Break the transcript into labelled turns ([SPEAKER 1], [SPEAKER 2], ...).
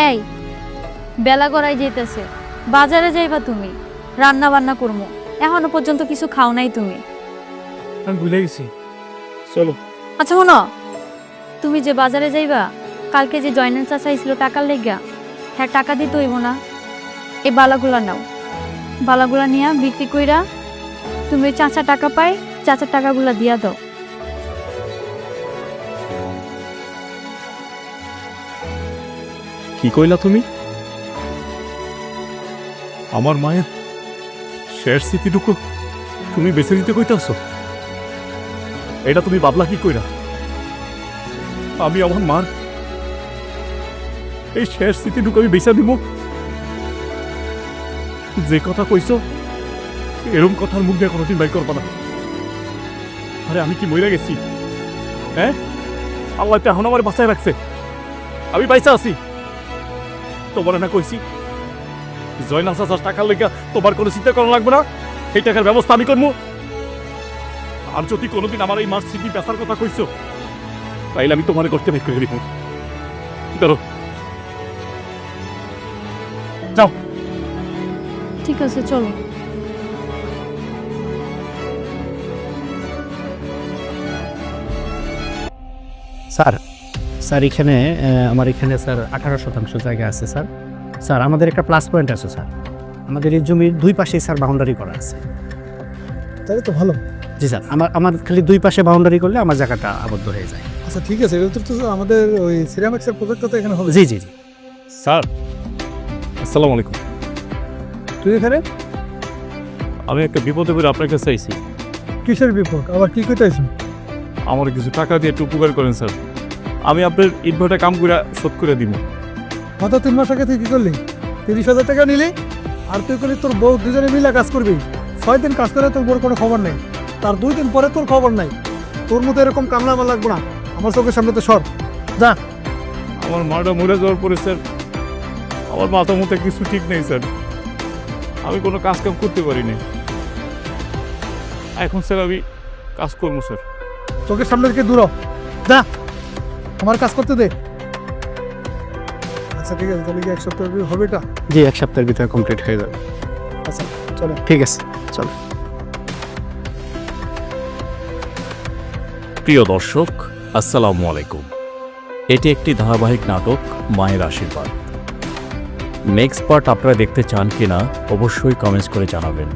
[SPEAKER 1] এই বেলা গড়াই যেতেছে, বাজারে যাইবা তুমি, রান্না বান্না করবো। এখনো পর্যন্ত কিছু খাও নাই তুমি।
[SPEAKER 2] আমি ভুলে গেছি, চলো।
[SPEAKER 1] আচ্ছা শোনো, তুমি যে বাজারে যাইবা, কালকে যে জয়নাল চাচা ছিল টাকার লেগা, হ্যাঁ টাকা দিতে হইব না। এই বালাগুলা নাও, বালাগুলা নিয়া বিক্রি কইরা তুমি ওই চাচা টাকা পাই, চাচার টাকাগুলা দিয়া দাও।
[SPEAKER 2] কি কইলা তুমি? আমার মায়ের শেষ স্মৃতিটুকু তুমি বেছে নিতে কইতাছো? এটা তুমি ভাবলা কি কইরা? আমি আমার মার এই শেষ স্মৃতিটুকু আমি বেছে দিব? যে কথা কইছো এরকম কথার মুখ দিয়ে কোনোদিন বাইর করবা না। আরে আমি কি মরে গেছি? হ্যাঁ, আল্লাহ তো এখন আমার বাঁচায় রাখছে, আমি বাইসা আছি। তোমার না কইছি জয়নাল চাচার টাকার লেগা তোমার কোনো চিন্তা করা লাগবে না, এই টাকার ব্যবস্থা আমি করবো। আর যদি কোনোদিন আমার এই মার স্মৃতি বেচার কথা কইছো, তাইলে আমি তোমার করতে বের করে দিব। ধরো, যাও।
[SPEAKER 1] ঠিক আছে চলো।
[SPEAKER 3] স্যার স্যার এখানে আমার এখানে স্যার 18% জায়গা আছে স্যার। স্যার আমাদের একটা প্লাস পয়েন্ট আছে স্যার, আমাদের এই জমির দুই পাশেই স্যার বাউন্ডারি করা আছে।
[SPEAKER 4] তাহলে তো ভালো।
[SPEAKER 3] জি স্যার, আমার খালি দুই পাশে বাউন্ডারি করলে আমার জায়গাটা আবদ্ধ হয়ে যায়।
[SPEAKER 4] আচ্ছা ঠিক আছে, এটা তো আমাদের ওই সিরামিক্সের প্রজেক্টটা তো এখানে হবে।
[SPEAKER 3] জি জি জি।
[SPEAKER 2] স্যার আসসালামু আলাইকুম।
[SPEAKER 4] তুই এখানে
[SPEAKER 2] আমি একটা বিপদে পড়ে আপনার কাছে আইছি।
[SPEAKER 4] কিসের বিপদ, আবার কি কইতাইছিস?
[SPEAKER 2] আমার কিছু টাকা দিয়ে একটু উপকার করেন স্যার, আমি আপনার ইটভাটা কাম করে শোধ করে দিব।
[SPEAKER 4] গত 3 মাস আগে তুই কি করলি? 30,000 টাকা নিলি, আর তুই করলি তোর বউ দুজনে মিলে কাজ করবি। 6 দিন কাজ করে তোর বউর কোনো খবর নেই, তার 2 দিন পরে তোর খবর নাই। তোর মতো এরকম কামলা আমার লাগবে না, আমার চোখের সামনে তো সর যা।
[SPEAKER 2] আমার মাটা মরে যাওয়ার পরে স্যার আমার মাথা মতো কিছু ঠিক নেই স্যার, আমি কোনো কাজ কাম করতে পারিনি। এখন স্যার আমি কাজ করবো স্যার।
[SPEAKER 4] চোখের সামনে থেকে দূর হ। যা, আমার কাজ করতে দে। আচ্ছা ঠিক আছে, তাহলে কি 1 সপ্তাহ হবে এটা?
[SPEAKER 3] জি 1 সপ্তাহের ভিতরে কমপ্লিট হয়ে যাবে।
[SPEAKER 4] আচ্ছা চলো।
[SPEAKER 3] ঠিক আছে চলো।
[SPEAKER 5] প্রিয় দর্শক আসসালামু আলাইকুম। এটি একটি ধারাবাহিক নাটক মায়ের আশীর্বাদ। নেক্সট পার্ট আপনারা দেখতে চান কিনা অবশ্যই কমেন্টস করে জানাবেন।